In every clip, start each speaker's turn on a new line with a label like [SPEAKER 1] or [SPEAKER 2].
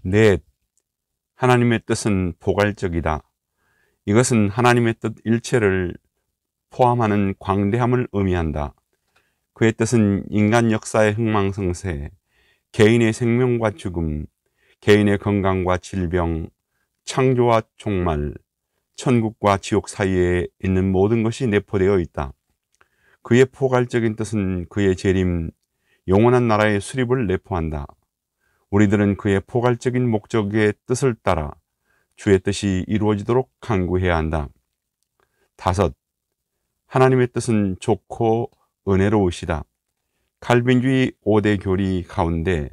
[SPEAKER 1] 넷, 하나님의 뜻은 포괄적이다. 이것은 하나님의 뜻 일체를 포함하는 광대함을 의미한다. 그의 뜻은 인간 역사의 흥망성쇠, 개인의 생명과 죽음, 개인의 건강과 질병, 창조와 종말, 천국과 지옥 사이에 있는 모든 것이 내포되어 있다. 그의 포괄적인 뜻은 그의 재림, 영원한 나라의 수립을 내포한다. 우리들은 그의 포괄적인 목적의 뜻을 따라 주의 뜻이 이루어지도록 간구해야 한다. 다섯, 하나님의 뜻은 좋고 은혜로우시다. 칼빈주의 5대 교리 가운데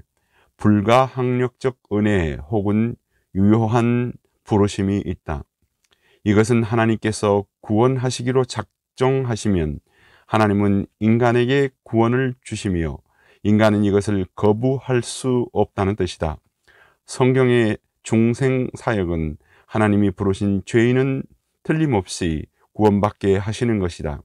[SPEAKER 1] 불가항력적 은혜 혹은 유효한 부르심이 있다. 이것은 하나님께서 구원하시기로 작정하시면 하나님은 인간에게 구원을 주시며 인간은 이것을 거부할 수 없다는 뜻이다. 성경의 중생 사역은 하나님이 부르신 죄인은 틀림없이 구원받게 하시는 것이다.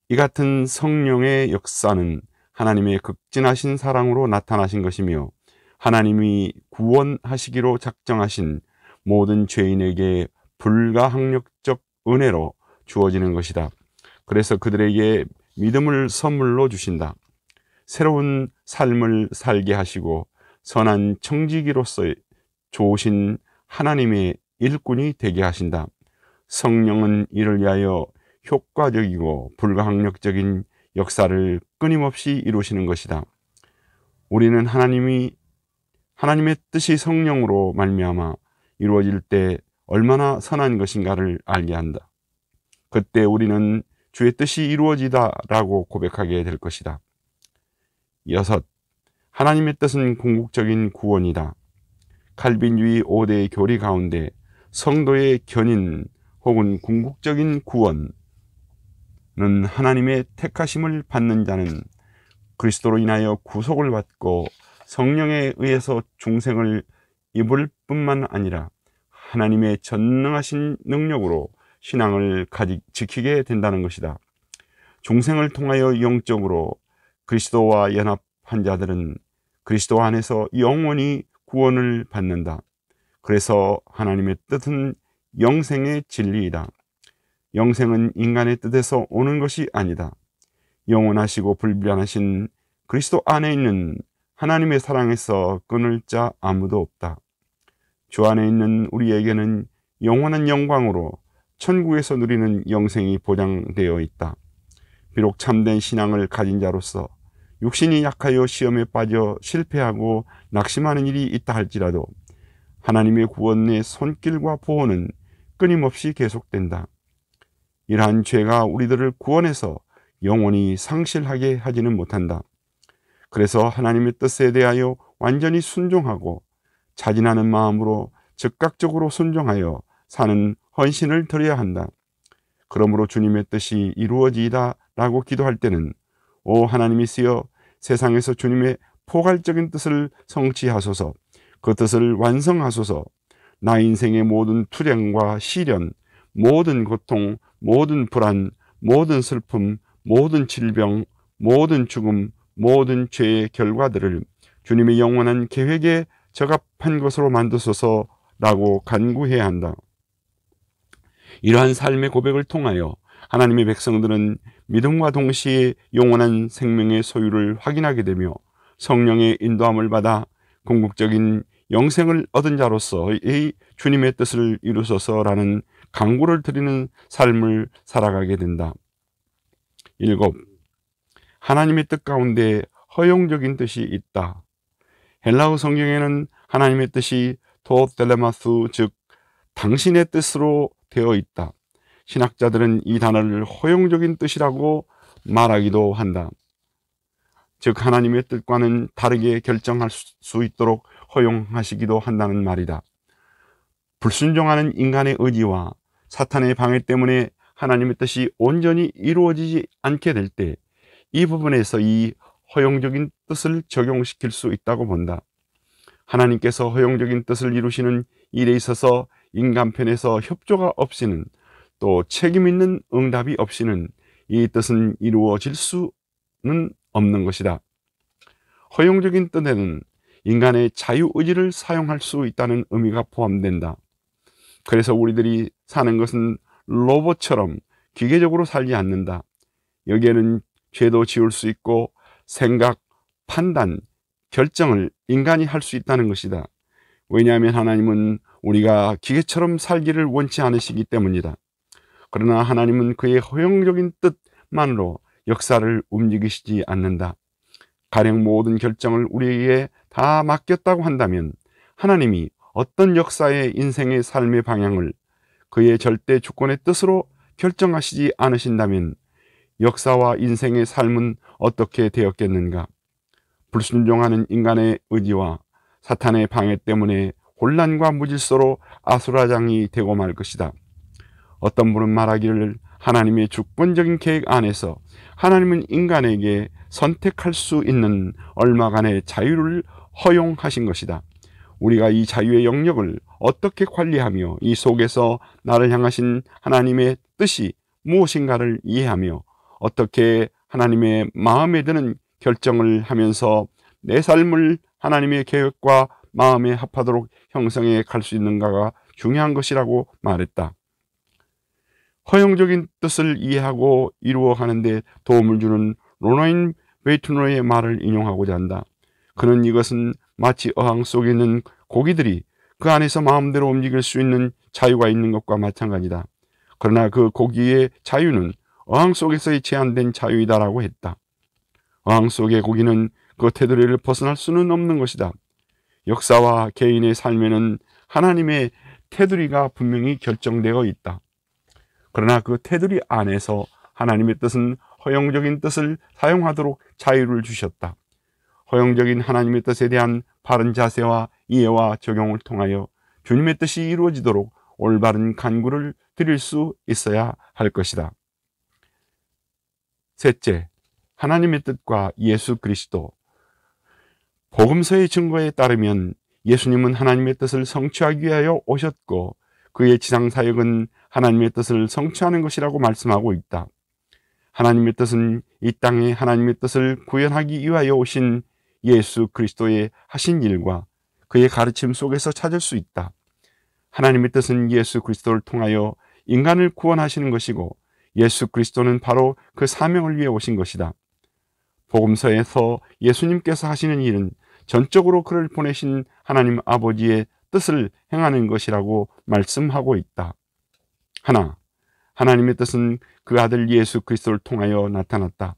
[SPEAKER 1] 이 같은 성령의 역사는 하나님의 극진하신 사랑으로 나타나신 것이며 하나님이 구원하시기로 작정하신 모든 죄인에게 불가항력적 은혜로 주어지는 것이다. 그래서 그들에게 믿음을 선물로 주신다. 새로운 삶을 살게 하시고 선한 청지기로서 좋으신 하나님의 일꾼이 되게 하신다. 성령은 이를 위하여 효과적이고 불가항력적인 역사를 끊임없이 이루시는 것이다. 우리는 하나님의 뜻이 성령으로 말미암아 이루어질 때 얼마나 선한 것인가를 알게 한다. 그때 우리는 주의 뜻이 이루어지다라고 고백하게 될 것이다. 여섯, 하나님의 뜻은 궁극적인 구원이다. 칼빈주의 5대 교리 가운데 성도의 견인 혹은 궁극적인 구원은 하나님의 택하심을 받는 자는 그리스도로 인하여 구속을 받고 성령에 의해서 중생을 입을 뿐만 아니라 하나님의 전능하신 능력으로 신앙을 지키게 된다는 것이다. 중생을 통하여 영적으로 그리스도와 연합한 자들은 그리스도 안에서 영원히 구원을 받는다. 그래서 하나님의 뜻은 영생의 진리이다. 영생은 인간의 뜻에서 오는 것이 아니다. 영원하시고 불변하신 그리스도 안에 있는 하나님의 사랑에서 끊을 자 아무도 없다. 주 안에 있는 우리에게는 영원한 영광으로 천국에서 누리는 영생이 보장되어 있다. 비록 참된 신앙을 가진 자로서 육신이 약하여 시험에 빠져 실패하고 낙심하는 일이 있다 할지라도 하나님의 구원의 손길과 보호는 끊임없이 계속된다. 이러한 죄가 우리들을 구원해서 영원히 상실하게 하지는 못한다. 그래서 하나님의 뜻에 대하여 완전히 순종하고 자진하는 마음으로 즉각적으로 순종하여 사는 헌신을 드려야 한다. 그러므로 주님의 뜻이 이루어지이다 라고 기도할 때는 오 하나님이시여 세상에서 주님의 포괄적인 뜻을 성취하소서, 그 뜻을 완성하소서. 나 인생의 모든 투쟁과 시련, 모든 고통, 모든 불안, 모든 슬픔, 모든 질병, 모든 죽음, 모든 죄의 결과들을 주님의 영원한 계획에 적합한 것으로 만드소서라고 간구해야 한다. 이러한 삶의 고백을 통하여 하나님의 백성들은 믿음과 동시에 영원한 생명의 소유를 확인하게 되며 성령의 인도함을 받아 궁극적인 영생을 얻은 자로서의 주님의 뜻을 이루소서라는 간구를 드리는 삶을 살아가게 된다. 7. 하나님의 뜻 가운데 허용적인 뜻이 있다. 헬라어 성경에는 하나님의 뜻이 도 텔레마스, 즉 당신의 뜻으로 되어 있다. 신학자들은 이 단어를 허용적인 뜻이라고 말하기도 한다. 즉 하나님의 뜻과는 다르게 결정할 수 있도록 허용하시기도 한다는 말이다. 불순종하는 인간의 의지와 사탄의 방해 때문에 하나님의 뜻이 온전히 이루어지지 않게 될 때 이 부분에서 이 허용적인 뜻을 적용시킬 수 있다고 본다. 하나님께서 허용적인 뜻을 이루시는 일에 있어서 인간 편에서 협조가 없이는 또 책임 있는 응답이 없이는 이 뜻은 이루어질 수는 없는 것이다. 허용적인 뜻에는 인간의 자유의지를 사용할 수 있다는 의미가 포함된다. 그래서 우리들이 사는 것은 로봇처럼 기계적으로 살지 않는다. 여기에는 죄도 지을 수 있고 생각, 판단, 결정을 인간이 할 수 있다는 것이다. 왜냐하면 하나님은 우리가 기계처럼 살기를 원치 않으시기 때문이다. 그러나 하나님은 그의 허용적인 뜻만으로 역사를 움직이시지 않는다. 가령 모든 결정을 우리에게 다 맡겼다고 한다면 하나님이 어떤 역사의 인생의 삶의 방향을 그의 절대 주권의 뜻으로 결정하시지 않으신다면 역사와 인생의 삶은 어떻게 되었겠는가? 불순종하는 인간의 의지와 사탄의 방해 때문에 혼란과 무질서로 아수라장이 되고 말 것이다. 어떤 분은 말하기를 하나님의 주권적인 계획 안에서 하나님은 인간에게 선택할 수 있는 얼마간의 자유를 허용하신 것이다. 우리가 이 자유의 영역을 어떻게 관리하며 이 속에서 나를 향하신 하나님의 뜻이 무엇인가를 이해하며 어떻게 하나님의 마음에 드는 결정을 하면서 내 삶을 하나님의 계획과 마음에 합하도록 형성해 갈 수 있는가가 중요한 것이라고 말했다. 허용적인 뜻을 이해하고 이루어가는데 도움을 주는 로나인 베이트노의 말을 인용하고자 한다. 그는 이것은 마치 어항 속에 있는 고기들이 그 안에서 마음대로 움직일 수 있는 자유가 있는 것과 마찬가지다. 그러나 그 고기의 자유는 어항 속에서의 제한된 자유이다라고 했다. 어항 속의 고기는 그 테두리를 벗어날 수는 없는 것이다. 역사와 개인의 삶에는 하나님의 테두리가 분명히 결정되어 있다. 그러나 그 테두리 안에서 하나님의 뜻은 허용적인 뜻을 사용하도록 자유를 주셨다. 허용적인 하나님의 뜻에 대한 바른 자세와 이해와 적용을 통하여 주님의 뜻이 이루어지도록 올바른 간구를 드릴 수 있어야 할 것이다. 셋째, 하나님의 뜻과 예수 그리스도. 복음서의 증거에 따르면 예수님은 하나님의 뜻을 성취하기 위하여 오셨고 그의 지상사역은 하나님의 뜻을 성취하는 것이라고 말씀하고 있다. 하나님의 뜻은 이 땅에 하나님의 뜻을 구현하기 위하여 오신 예수 그리스도의 하신 일과 그의 가르침 속에서 찾을 수 있다. 하나님의 뜻은 예수 그리스도를 통하여 인간을 구원하시는 것이고 예수 그리스도는 바로 그 사명을 위해 오신 것이다. 복음서에서 예수님께서 하시는 일은 전적으로 그를 보내신 하나님 아버지의 뜻을 행하는 것이라고 말씀하고 있다. 하나, 하나님의 뜻은 그 아들 예수 그리스도를 통하여 나타났다.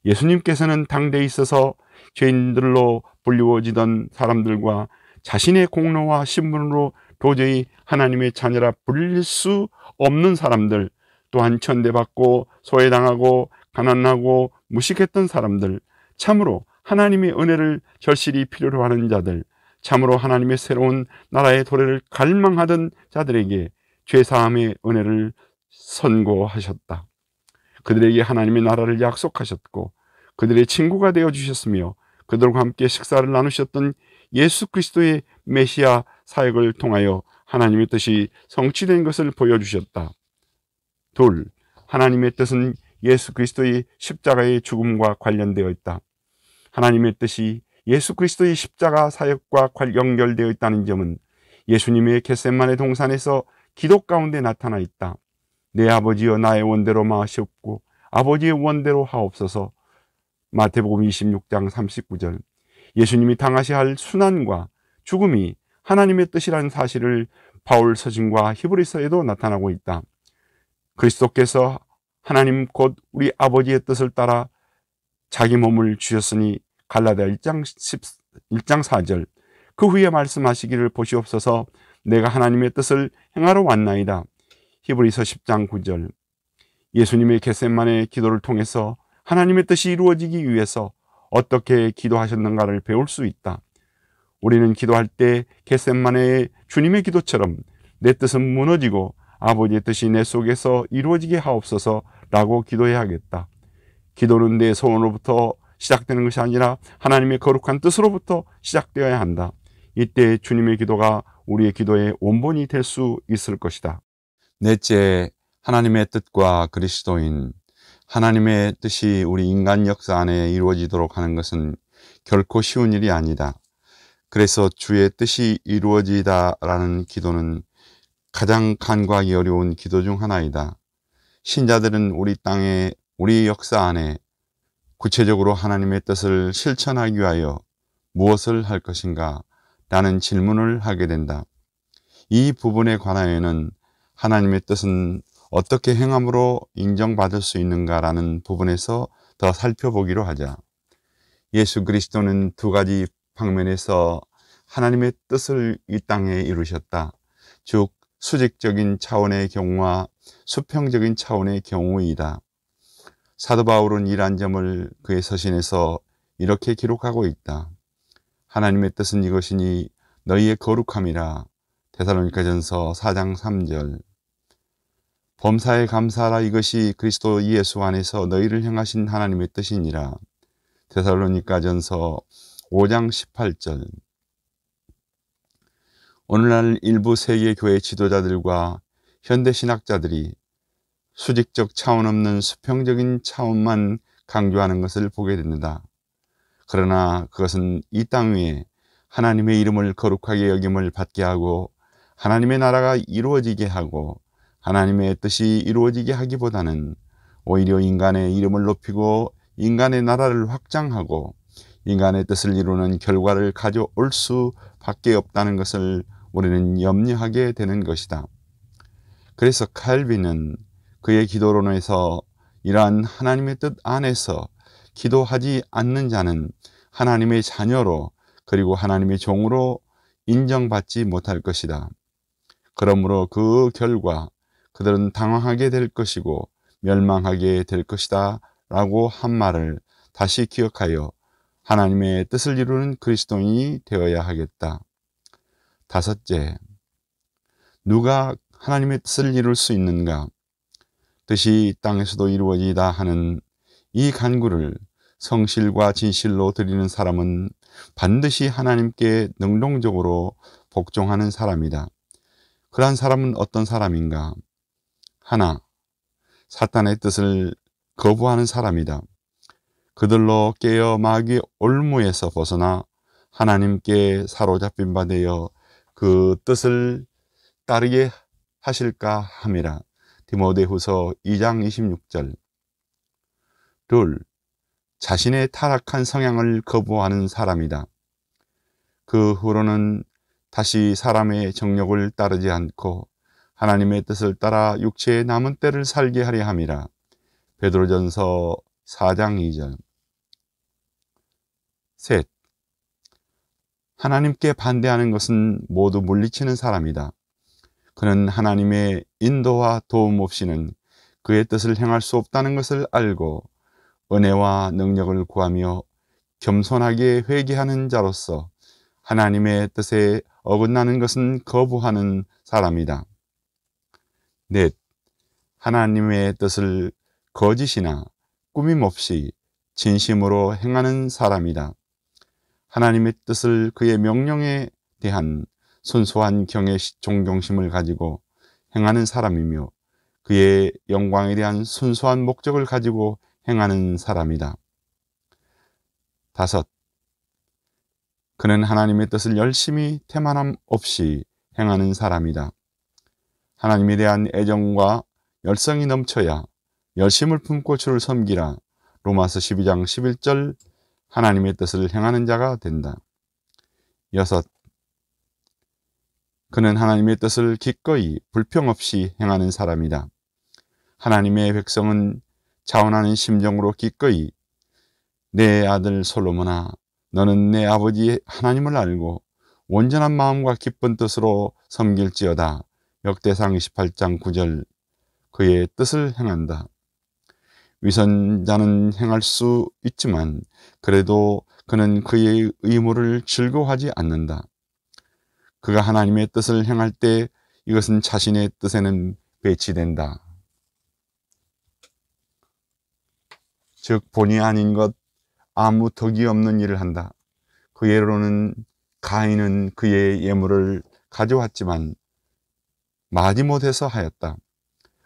[SPEAKER 1] 예수님께서는 당대에 있어서 죄인들로 불리워지던 사람들과 자신의 공로와 신분으로 도저히 하나님의 자녀라 불릴 수 없는 사람들, 또한 천대받고 소외당하고 가난하고 무식했던 사람들, 참으로 하나님의 은혜를 절실히 필요로 하는 자들, 참으로 하나님의 새로운 나라의 도래를 갈망하던 자들에게 죄사함의 은혜를 선고하셨다. 그들에게 하나님의 나라를 약속하셨고 그들의 친구가 되어주셨으며 그들과 함께 식사를 나누셨던 예수 그리스도의 메시아 사역을 통하여 하나님의 뜻이 성취된 것을 보여주셨다. 둘, 하나님의 뜻은 예수 그리스도의 십자가의 죽음과 관련되어 있다. 하나님의 뜻이 예수 그리스도의 십자가 사역과 연결되어 있다는 점은 예수님의 겟세마네 동산에서 기도 가운데 나타나 있다. 내 아버지여 나의 원대로 마시옵고 아버지의 원대로 하옵소서. 마태복음 26장 39절. 예수님이 당하셔야 할 순환과 죽음이 하나님의 뜻이라는 사실을 바울 서신과 히브리서에도 나타나고 있다. 그리스도께서 하나님 곧 우리 아버지의 뜻을 따라 자기 몸을 주셨으니 갈라디아 1장 4절. 그 후에 말씀하시기를 보시옵소서. 내가 하나님의 뜻을 행하러 왔나이다. 히브리서 10장 9절. 예수님의 겟세마네 기도를 통해서 하나님의 뜻이 이루어지기 위해서 어떻게 기도하셨는가를 배울 수 있다. 우리는 기도할 때 겟세마네의 주님의 기도처럼 내 뜻은 무너지고 아버지의 뜻이 내 속에서 이루어지게 하옵소서라고 기도해야겠다. 기도는 내 소원으로부터 시작되는 것이 아니라 하나님의 거룩한 뜻으로부터 시작되어야 한다. 이때 주님의 기도가 우리의 기도의 원본이 될 수 있을 것이다. 넷째, 하나님의 뜻과 그리스도인. 하나님의 뜻이 우리 인간 역사 안에 이루어지도록 하는 것은 결코 쉬운 일이 아니다. 그래서 주의 뜻이 이루어지다라는 기도는 가장 간과하기 어려운 기도 중 하나이다. 신자들은 우리 땅에, 우리 역사 안에 구체적으로 하나님의 뜻을 실천하기 위하여 무엇을 할 것인가? 라는 질문을 하게 된다. 이 부분에 관하여는 하나님의 뜻은 어떻게 행함으로 인정받을 수 있는가라는 부분에서 더 살펴보기로 하자. 예수 그리스도는 두 가지 방면에서 하나님의 뜻을 이 땅에 이루셨다. 즉 수직적인 차원의 경우와 수평적인 차원의 경우이다. 사도 바울은 이러한 점을 그의 서신에서 이렇게 기록하고 있다. 하나님의 뜻은 이것이니 너희의 거룩함이라. 데살로니가전서 4장 3절. 범사에 감사하라. 이것이 그리스도 예수 안에서 너희를 향하신 하나님의 뜻이니라. 데살로니가전서 5장 18절. 오늘날 일부 세계 교회 지도자들과 현대 신학자들이 수직적 차원 없는 수평적인 차원만 강조하는 것을 보게 됩니다. 그러나 그것은 이 땅 위에 하나님의 이름을 거룩하게 여김을 받게 하고 하나님의 나라가 이루어지게 하고 하나님의 뜻이 이루어지게 하기보다는 오히려 인간의 이름을 높이고 인간의 나라를 확장하고 인간의 뜻을 이루는 결과를 가져올 수밖에 없다는 것을 우리는 염려하게 되는 것이다. 그래서 칼빈은 그의 기도론에서 이러한 하나님의 뜻 안에서 기도하지 않는 자는 하나님의 자녀로 그리고 하나님의 종으로 인정받지 못할 것이다. 그러므로 그 결과 그들은 당황하게 될 것이고 멸망하게 될 것이다 라고 한 말을 다시 기억하여 하나님의 뜻을 이루는 그리스도인이 되어야 하겠다. 다섯째, 누가 하나님의 뜻을 이룰 수 있는가? 뜻이 땅에서도 이루어지다 하는 이 간구를 성실과 진실로 드리는 사람은 반드시 하나님께 능동적으로 복종하는 사람이다. 그러한 사람은 어떤 사람인가? 하나, 사탄의 뜻을 거부하는 사람이다. 그들로 깨어 마귀의 올무에서 벗어나 하나님께 사로잡힌 바 되어 그 뜻을 따르게 하실까 함이라. 디모데후서 2장 26절. 둘, 자신의 타락한 성향을 거부하는 사람이다. 그 후로는 다시 사람의 정욕을 따르지 않고 하나님의 뜻을 따라 육체의 남은 때를 살게 하려 함이라. 베드로전서 4장 2절. 셋, 하나님께 반대하는 것은 모두 물리치는 사람이다. 그는 하나님의 인도와 도움 없이는 그의 뜻을 행할 수 없다는 것을 알고 은혜와 능력을 구하며 겸손하게 회개하는 자로서 하나님의 뜻에 어긋나는 것은 거부하는 사람이다. 넷, 하나님의 뜻을 거짓이나 꾸밈없이 진심으로 행하는 사람이다. 하나님의 뜻을 그의 명령에 대한 순수한 경외 존경심을 가지고 행하는 사람이며 그의 영광에 대한 순수한 목적을 가지고 행하는 사람이다. 다섯, 그는 하나님의 뜻을 열심히 태만함 없이 행하는 사람이다. 하나님에 대한 애정과 열성이 넘쳐야 열심을 품고 주를 섬기라. 로마서 12장 11절. 하나님의 뜻을 행하는 자가 된다. 여섯, 그는 하나님의 뜻을 기꺼이 불평 없이 행하는 사람이다. 하나님의 백성은 자원하는 심정으로 기꺼이 내 아들 솔로몬아, 너는 내 아버지 하나님을 알고 온전한 마음과 기쁜 뜻으로 섬길지어다. 역대상 28장 9절. 그의 뜻을 행한다. 위선자는 행할 수 있지만 그래도 그는 그의 의무를 즐거워하지 않는다. 그가 하나님의 뜻을 행할 때 이것은 자신의 뜻에는 배치된다. 즉 본의 아닌 것, 아무 덕이 없는 일을 한다. 그 예로는 가인은 그의 예물을 가져왔지만 마지못해서 하였다.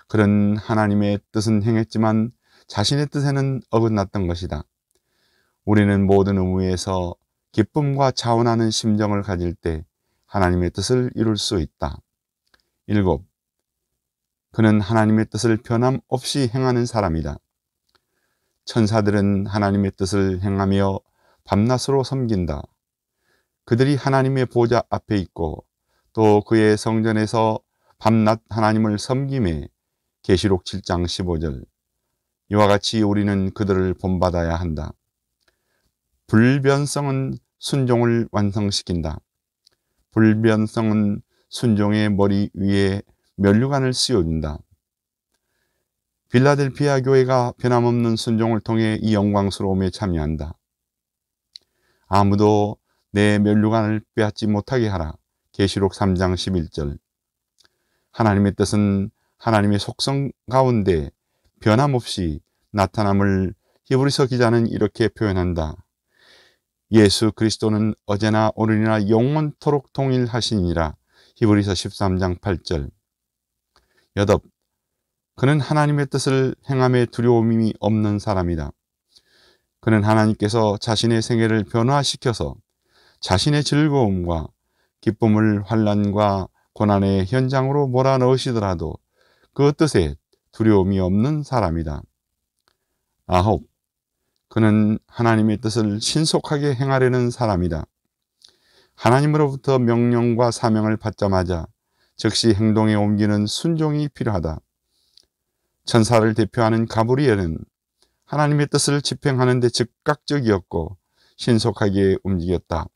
[SPEAKER 1] 그는 하나님의 뜻은 행했지만 자신의 뜻에는 어긋났던 것이다. 우리는 모든 의무에서 기쁨과 자원하는 심정을 가질 때 하나님의 뜻을 이룰 수 있다. 7. 그는 하나님의 뜻을 변함없이 행하는 사람이다. 천사들은 하나님의 뜻을 행하며 밤낮으로 섬긴다. 그들이 하나님의 보좌 앞에 있고 또 그의 성전에서 밤낮 하나님을 섬김에 계시록 7장 15절. 이와 같이 우리는 그들을 본받아야 한다. 불변성은 순종을 완성시킨다. 불변성은 순종의 머리 위에 면류관을 씌워준다. 빌라델피아 교회가 변함없는 순종을 통해 이 영광스러움에 참여한다. 아무도 내 면류관을 빼앗지 못하게 하라. 계시록 3장 11절. 하나님의 뜻은 하나님의 속성 가운데 변함없이 나타남을 히브리서 기자는 이렇게 표현한다. 예수 그리스도는 어제나 오늘이나 영원토록 동일하시니라. 히브리서 13장 8절. 8. 그는 하나님의 뜻을 행함에 두려움이 없는 사람이다. 그는 하나님께서 자신의 생애를 변화시켜서 자신의 즐거움과 기쁨을 환난과 고난의 현장으로 몰아넣으시더라도 그 뜻에 두려움이 없는 사람이다. 9. 그는 하나님의 뜻을 신속하게 행하려는 사람이다. 하나님으로부터 명령과 사명을 받자마자 즉시 행동에 옮기는 순종이 필요하다. 천사를 대표하는 가브리엘은 하나님의 뜻을 집행하는 데 즉각적이었고 신속하게 움직였다.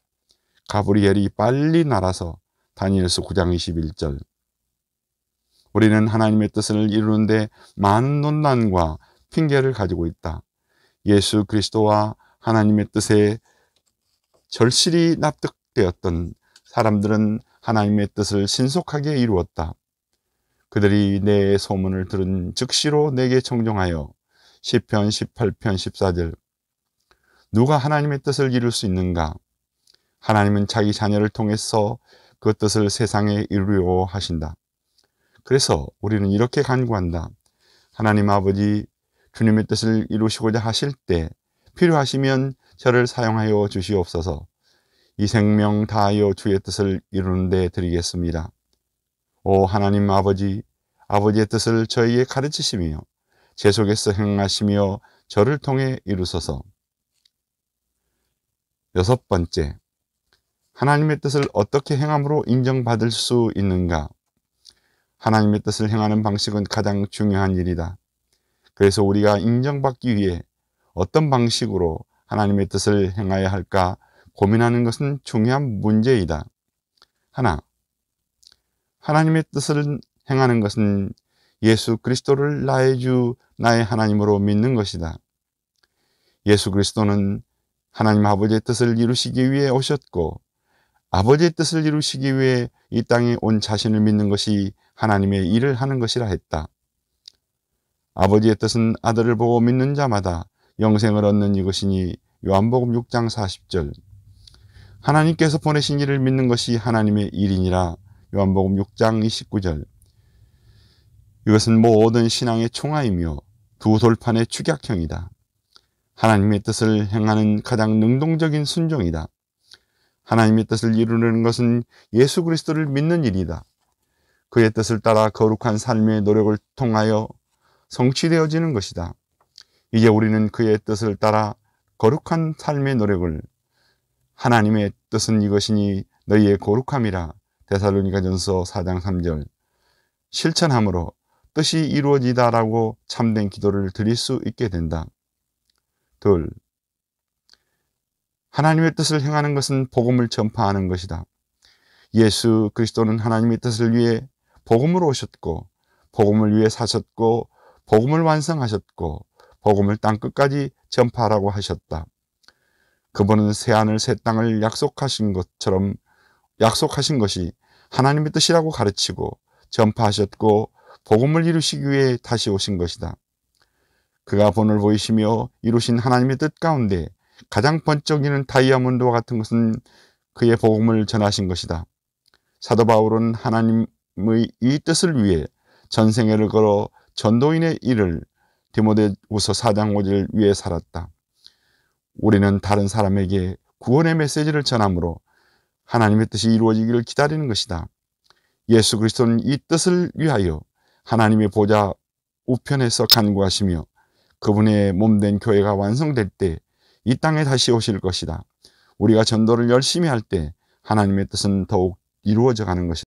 [SPEAKER 1] 가브리엘이 빨리 날아서 다니엘서 9장 21절. 우리는 하나님의 뜻을 이루는데 많은 논란과 핑계를 가지고 있다. 예수 그리스도와 하나님의 뜻에 절실히 납득되었던 사람들은 하나님의 뜻을 신속하게 이루었다. 그들이 내 소문을 들은 즉시로 내게 청종하여 시편 18편 14절. 누가 하나님의 뜻을 이룰 수 있는가? 하나님은 자기 자녀를 통해서 그 뜻을 세상에 이루려고 하신다. 그래서 우리는 이렇게 간구한다. 하나님 아버지, 주님의 뜻을 이루시고자 하실 때 필요하시면 저를 사용하여 주시옵소서. 이 생명 다하여 주의 뜻을 이루는 데 드리겠습니다. 오 하나님 아버지, 아버지의 뜻을 저희에게 가르치시며 제 속에서 행하시며 저를 통해 이루소서. 6. 하나님의 뜻을 어떻게 행함으로 인정받을 수 있는가? 하나님의 뜻을 행하는 방식은 가장 중요한 일이다. 그래서 우리가 인정받기 위해 어떤 방식으로 하나님의 뜻을 행해야 할까 고민하는 것은 중요한 문제이다. 하나, 하나님의 뜻을 행하는 것은 예수 그리스도를 나의 주, 나의 하나님으로 믿는 것이다. 예수 그리스도는 하나님 아버지의 뜻을 이루시기 위해 오셨고 아버지의 뜻을 이루시기 위해 이 땅에 온 자신을 믿는 것이 하나님의 일을 하는 것이라 했다. 아버지의 뜻은 아들을 보고 믿는 자마다 영생을 얻는 이것이니 요한복음 6장 40절. 하나님께서 보내신 이를 믿는 것이 하나님의 일이니라. 요한복음 6장 29절. 이것은 모든 신앙의 총화이며 두 돌판의 축약형이다. 하나님의 뜻을 행하는 가장 능동적인 순종이다. 하나님의 뜻을 이루는 것은 예수 그리스도를 믿는 일이다. 그의 뜻을 따라 거룩한 삶의 노력을 통하여 성취되어지는 것이다. 이제 우리는 그의 뜻을 따라 거룩한 삶의 노력을 하나님의 뜻은 이것이니 너희의 거룩함이라 데살로니가전서 4장 3절 실천함으로 뜻이 이루어지다라고 참된 기도를 드릴 수 있게 된다. 2. 하나님의 뜻을 행하는 것은 복음을 전파하는 것이다. 예수 그리스도는 하나님의 뜻을 위해 복음으로 오셨고 복음을 위해 사셨고 복음을 완성하셨고 복음을 땅끝까지 전파하라고 하셨다. 그분은 새하늘 새 땅을 약속하신 것처럼 약속하신 것이 하나님의 뜻이라고 가르치고 전파하셨고 복음을 이루시기 위해 다시 오신 것이다. 그가 본을 보이시며 이루신 하나님의 뜻 가운데 가장 번쩍이는 다이아몬드와 같은 것은 그의 복음을 전하신 것이다. 사도 바울은 하나님의 이 뜻을 위해 전생애를 걸어 전도인의 일을 디모데후서 4장 5절 위해 살았다. 우리는 다른 사람에게 구원의 메시지를 전함으로 하나님의 뜻이 이루어지기를 기다리는 것이다. 예수 그리스도는 이 뜻을 위하여 하나님의 보좌 우편에서 간구하시며 그분의 몸된 교회가 완성될 때 이 땅에 다시 오실 것이다. 우리가 전도를 열심히 할 때 하나님의 뜻은 더욱 이루어져 가는 것이다.